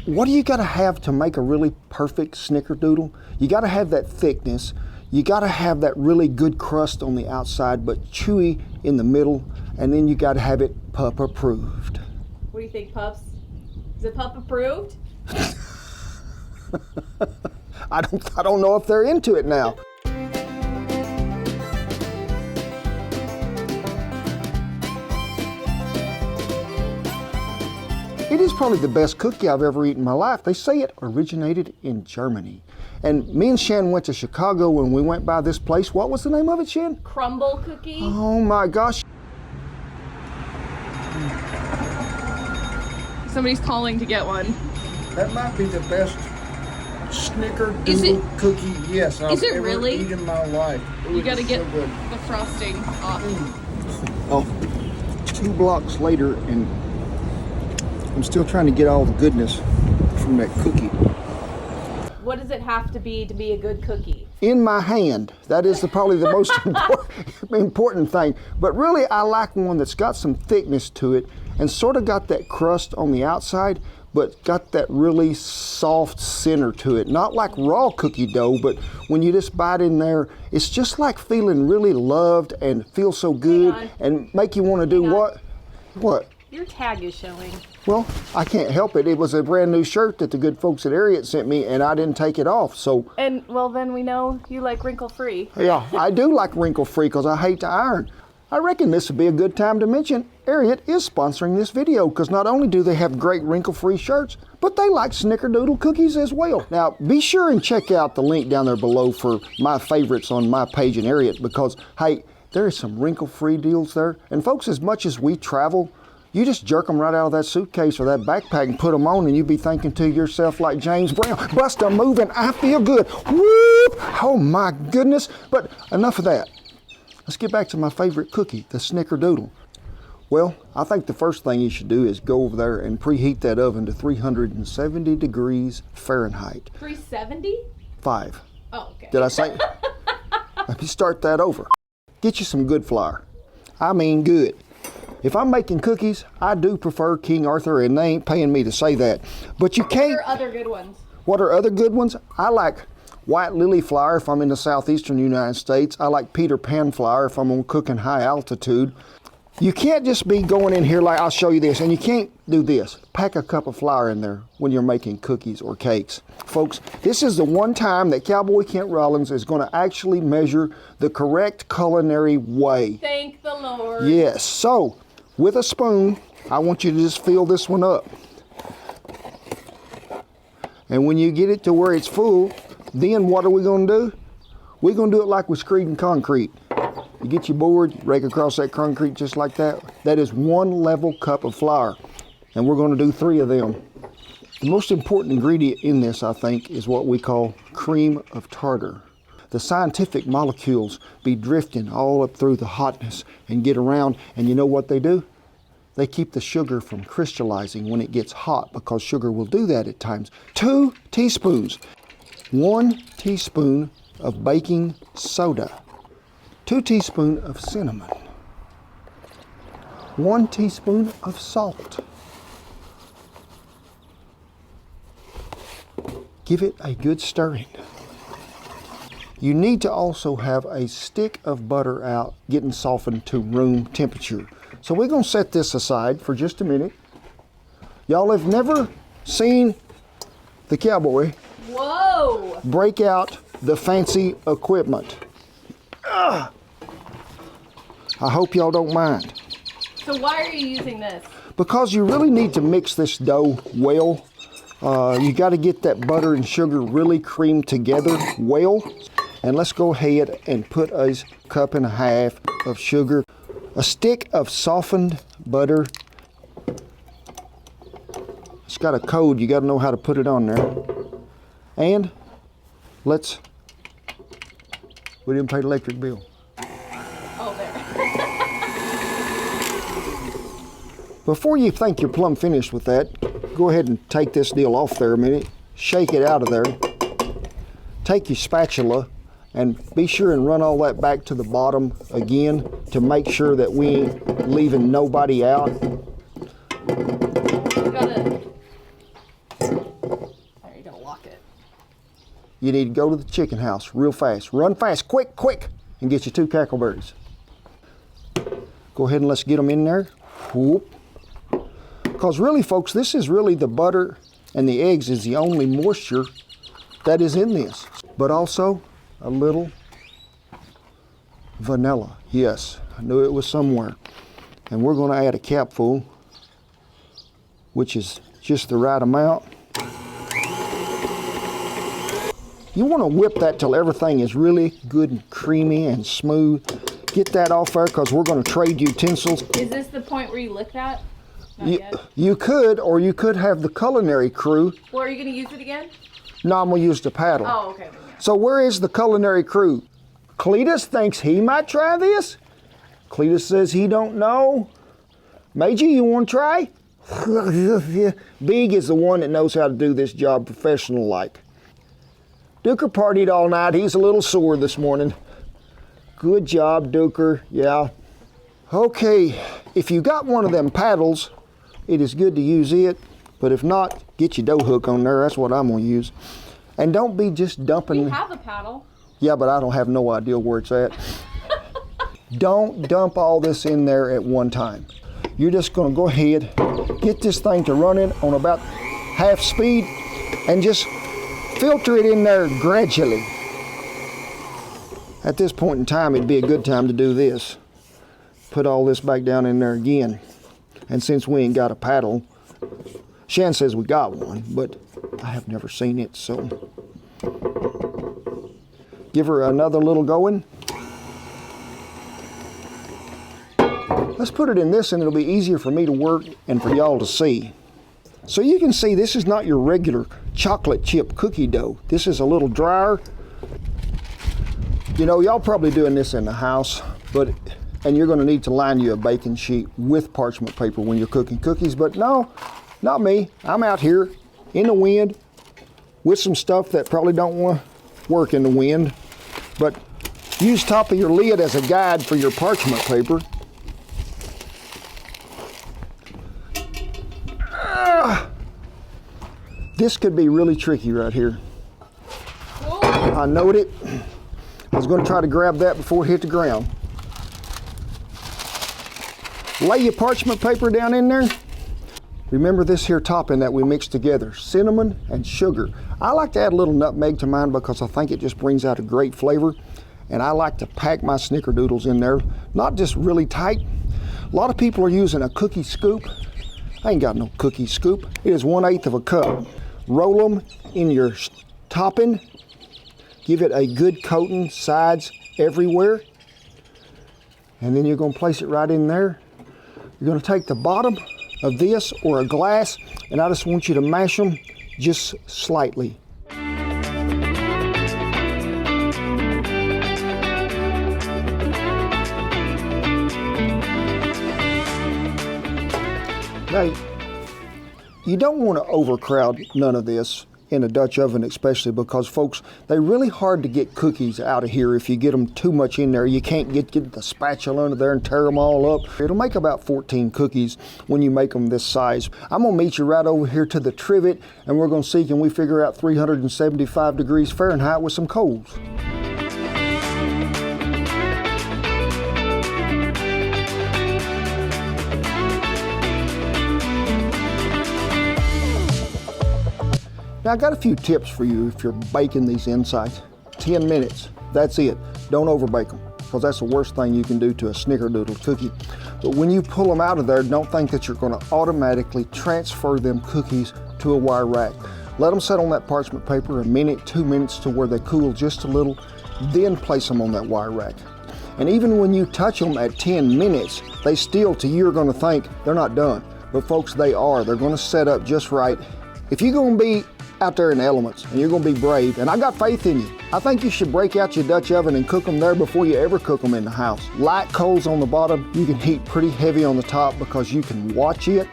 What do you got to have to make a really perfect snickerdoodle? You got to have that thickness. You got to have that really good crust on the outside, but chewy in the middle, and then you got to have it pup approved. What do you think, pups? Is it pup approved? I don't know if they're into it now. It is probably the best cookie I've ever eaten in my life. They say it originated in Germany. And me and Shan went to Chicago when we went by this place. What was the name of it, Shan? Crumble cookie. Oh my gosh. Somebody's calling to get one. That might be the best Snickerdoodle cookie, yes, I've ever eaten in my life. You gotta get the frosting off. Oh, 2 blocks later, and I'm still trying to get all the goodness from that cookie. What does it have to be a good cookie? In my hand. That is probably the most important thing. But really, I like one that's got some thickness to it and sort of got that crust on the outside, but got that really soft center to it. Not like raw cookie dough, but when you just bite in there, it's just like feeling really loved and feel so good and make you want to do what? What? Your tag is showing. Well, I can't help it. It was a brand new shirt that the good folks at ARIAT sent me, and I didn't take it off, so. And, well, then we know you like wrinkle-free. Yeah, I do like wrinkle-free because I hate to iron. I reckon this would be a good time to mention ARIAT is sponsoring this video because not only do they have great wrinkle-free shirts, but they like Snickerdoodle cookies as well. Now, be sure and check out the link down there below for my favorites on my page in ARIAT because, hey, there is some wrinkle-free deals there. And folks, as much as we travel, you just jerk them right out of that suitcase or that backpack and put them on, and you be thinking to yourself like James Brown, bust a move and I feel good. Whoop! Oh my goodness. But enough of that. Let's get back to my favorite cookie, the Snickerdoodle. Well, I think the first thing you should do is go over there and preheat that oven to 370 degrees Fahrenheit. 370? 5. Oh, okay. Did I say? Let me start that over. Get you some good flour. I mean good. If I'm making cookies, I do prefer King Arthur, and they ain't paying me to say that. But you can't. What are other good ones? What are other good ones? I like white lily flour if I'm in the southeastern United States. I like Peter Pan flour if I'm on cooking high altitude. You can't just be going in here like, I'll show you this, and you can't do this. Pack a cup of flour in there when you're making cookies or cakes. Folks, this is the one time that Cowboy Kent Rollins is going to actually measure the correct culinary way. Thank the Lord. Yes, so with a spoon, I want you to just fill this one up. And when you get it to where it's full, then what are we going to do? We're going to do it like with screeding concrete. You get your board, rake across that concrete just like that. That is 1 level cup of flour. And we're going to do 3 of them. The most important ingredient in this, I think, is what we call cream of tartar. The scientific molecules be drifting all up through the hotness and get around, and you know what they do? They keep the sugar from crystallizing when it gets hot, because sugar will do that at times. 2 teaspoons. 1 teaspoon of baking soda. 2 teaspoons of cinnamon. 1 teaspoon of salt. Give it a good stirring. You need to also have a stick of butter out getting softened to room temperature. So we're going to set this aside for just a minute. Y'all have never seen the Cowboy break out the fancy equipment. I hope y'all don't mind. So why are you using this? Because you really need to mix this dough well. You got to get that butter and sugar really creamed together well. And let's go ahead and put a 1.5 cups of sugar, a stick of softened butter. It's got a code, you got to know how to put it on there. And we didn't pay the electric bill. Oh, there. Before you think you're plumb finished with that, go ahead and take this deal off there a minute, shake it out of there, take your spatula, and be sure and run all that back to the bottom again to make sure that we ain't leaving nobody out. lock it? You need to go to the chicken house real fast. Run fast, quick, quick, and get you 2 cackleberries. Go ahead and let's get them in there. Whoop. Because really, folks, this is really the butter and the eggs is the only moisture that is in this. But also a little vanilla. Yes, I knew it was somewhere. And we're going to add a capful, which is just the right amount. You want to whip that till everything is really good and creamy and smooth. Get that off there because we're going to trade utensils. Is this the point where you lick that? Not yet. You could, or you could have the culinary crew. Well, are you going to use it again? No, I'm going to use the paddle. Oh, okay. So where is the culinary crew? Cletus thinks he might try this. Cletus says he don't know. Major, you want to try? Big is the one that knows how to do this job professional-like. Duker partied all night. He's a little sore this morning. Good job, Duker. Yeah. Okay, if you got one of them paddles, it is good to use it. But if not, get your dough hook on there. That's what I'm going to use. And don't be just dumping. You have a paddle. Yeah, but I don't have no idea where it's at. Don't dump all this in there at one time. You're just going to go ahead, get this thing to running on about half speed, and just filter it in there gradually. At this point in time, it'd be a good time to do this. Put all this back down in there again. And since we ain't got a paddle, Shan says we got one, but I have never seen it, so. Give her another little going. Let's put it in this and it'll be easier for me to work and for y'all to see. So you can see this is not your regular chocolate chip cookie dough. This is a little drier. You know, y'all probably doing this in the house, and you're gonna need to line you a baking sheet with parchment paper when you're cooking cookies, but no, not me. I'm out here in the wind with some stuff that probably don't want to work in the wind, but use top of your lid as a guide for your parchment paper. This could be really tricky right here. I knowed it. I was going to try to grab that before it hit the ground. Lay your parchment paper down in there. Remember this here topping that we mixed together, cinnamon and sugar. I like to add a little nutmeg to mine because I think it just brings out a great flavor. And I like to pack my Snickerdoodles in there, not just really tight. A lot of people are using a cookie scoop. I ain't got no cookie scoop. It is 1/8 of a cup. Roll them in your topping. Give it a good coating, sides everywhere. And then you're going to place it right in there. You're going to take the bottom of this or a glass, and I just want you to mash them just slightly. Now, you don't want to overcrowd none of this in a Dutch oven, especially because, folks, they're really hard to get cookies out of here. If you get them too much in there, you can't get the spatula under there and tear them all up. It'll make about 14 cookies when you make them this size. I'm going to meet you right over here to the trivet, and we're going to see can we figure out 375 degrees Fahrenheit with some coals. Now I got a few tips for you if you're baking these insides. 10 minutes, that's it. Don't overbake them, because that's the worst thing you can do to a Snickerdoodle cookie. But when you pull them out of there, don't think that you're going to automatically transfer them cookies to a wire rack. Let them sit on that parchment paper a minute, 2 minutes to where they cool just a little, then place them on that wire rack. And even when you touch them at 10 minutes, they still, to you, are going to think they're not done. But folks, they are. They're going to set up just right. If you're going to be out there in the elements and you're going to be brave, and I got faith in you, I think you should break out your Dutch oven and cook them there before you ever cook them in the house. Light coals on the bottom, you can heat pretty heavy on the top because you can watch it.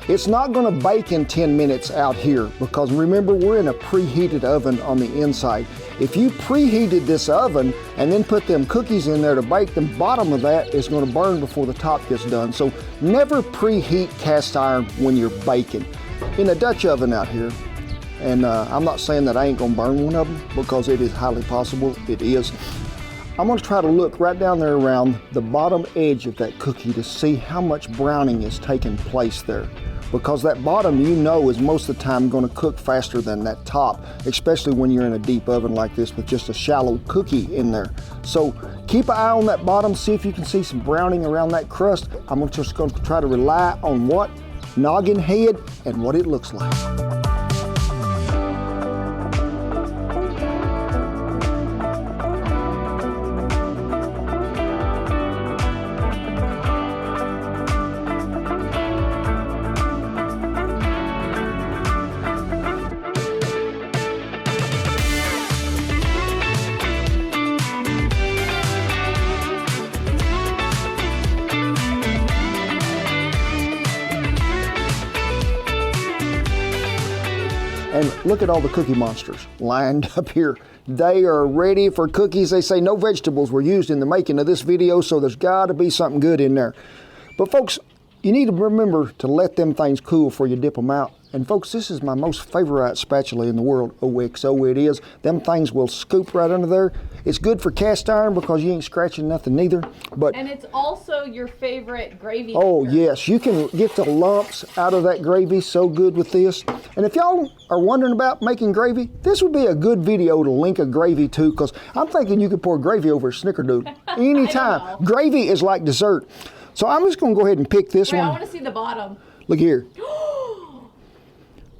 It's not going to bake in 10 minutes out here because remember, we're in a preheated oven on the inside. If you preheated this oven and then put them cookies in there to bake, the bottom of that is going to burn before the top gets done. So never preheat cast iron when you're baking. In a Dutch oven out here, And I'm not saying that I ain't gonna burn one of them, because it is highly possible, it is. I'm gonna try to look right down there around the bottom edge of that cookie to see how much browning is taking place there. Because that bottom, you know, is most of the time gonna cook faster than that top, especially when you're in a deep oven like this with just a shallow cookie in there. So keep an eye on that bottom, see if you can see some browning around that crust. I'm just gonna try to rely on what? Noggin head and what it looks like. And look at all the Cookie Monsters lined up here. They are ready for cookies. They say no vegetables were used in the making of this video, so there's gotta be something good in there. But folks, you need to remember to let them things cool before you dip them out. And folks, this is my most favorite spatula in the world, OXO it is. Them things will scoop right under there. It's good for cast iron because you ain't scratching nothing neither. And it's also your favorite gravy Oh maker. yes, you can get the lumps out of that gravy so good with this. And if y'all are wondering about making gravy, this would be a good video to link a gravy to, because I'm thinking you could pour gravy over a Snickerdoodle anytime. Gravy is like dessert. So I'm just gonna go ahead and pick this Wait, one. I want to see the bottom. Look here.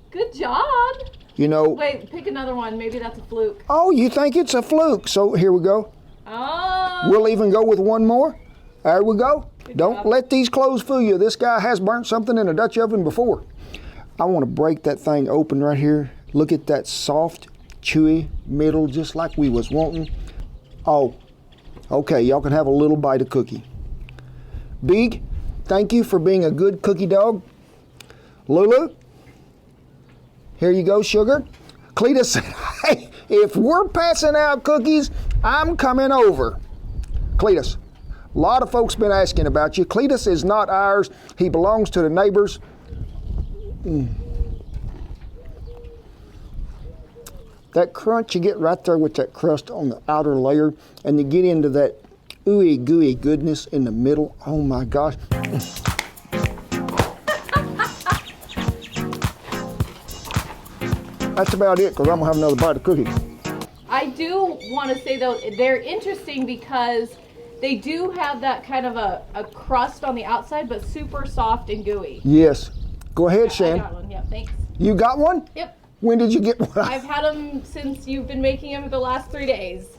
Good job. You know. Wait, pick another one. Maybe that's a fluke. Oh, you think it's a fluke? So here we go. Oh. We'll even go with one more. There we go. Good Don't job. let these clothes fool you. This guy has burnt something in a Dutch oven before. I want to break that thing open right here. Look at that soft, chewy middle, just like we was wanting. Oh, okay, y'all can have a little bite of cookie. Big, thank you for being a good cookie dog. Lulu, here you go, sugar. Cletus said, hey, if we're passing out cookies, I'm coming over. Cletus, a lot of folks been asking about you. Cletus is not ours. He belongs to the neighbors. That crunch you get right there with that crust on the outer layer, and you get into that ooey gooey goodness in the middle. Oh my gosh. That's about it, because I'm gonna have another bite of cookie. I do want to say though, they're interesting because they do have that kind of a crust on the outside, but super soft and gooey. Yes. Go ahead, I Shan. got one. Yeah, thanks. You got one? Yep. When did you get one? I've had them since you've been making them the last 3 days.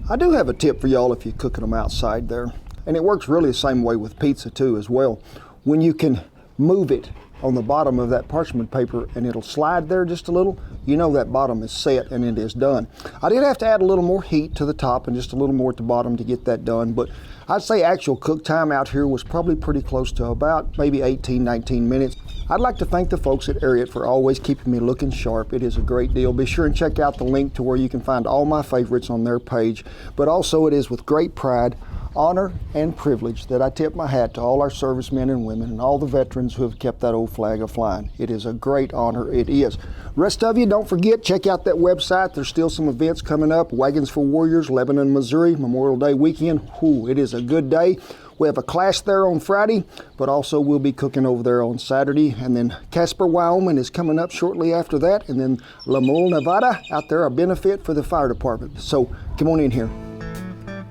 I do have a tip for y'all if you're cooking them outside there. And it works really the same way with pizza too as well. When you can move it on the bottom of that parchment paper and it'll slide there just a little, you know that bottom is set and it is done. I did have to add a little more heat to the top and just a little more at the bottom to get that done, but I'd say actual cook time out here was probably pretty close to about maybe 18, 19 minutes. I'd like to thank the folks at ARIAT for always keeping me looking sharp. It is a great deal. Be sure and check out the link to where you can find all my favorites on their page. But also it is with great pride, honor, and privilege that I tip my hat to all our servicemen and women and all the veterans who have kept that old flag a-flying. It is a great honor, it is. Rest of you, don't forget, check out that website. There's still some events coming up. Wagons for Warriors, Lebanon, Missouri, Memorial Day weekend. Whew, it is a good day. We have a class there on Friday, but also we'll be cooking over there on Saturday. And then Casper, Wyoming is coming up shortly after that. And then Lemoore, Nevada, out there, a benefit for the fire department. So come on in here.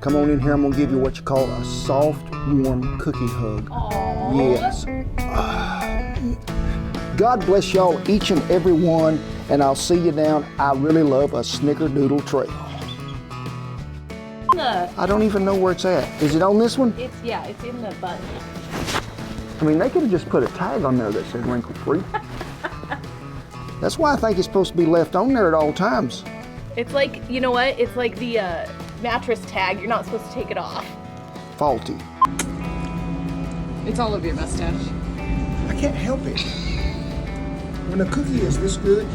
Come on in here. I'm gonna give you what you call a soft, warm cookie hug. Aww. Yes. God bless y'all, each and every one, and I'll see you down. I really love a Snickerdoodle trail. I don't even know where it's at. Is it on this one? It's in the button. I mean, they could have just put a tag on there that said wrinkle free. That's why I think it's supposed to be left on there at all times. It's like, you know what? It's like the mattress tag. You're not supposed to take it off. Faulty. It's all over your mustache. I can't help it. When a cookie is this good,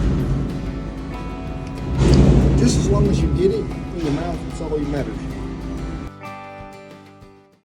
just as long as you get it in your mouth, it's all that matters.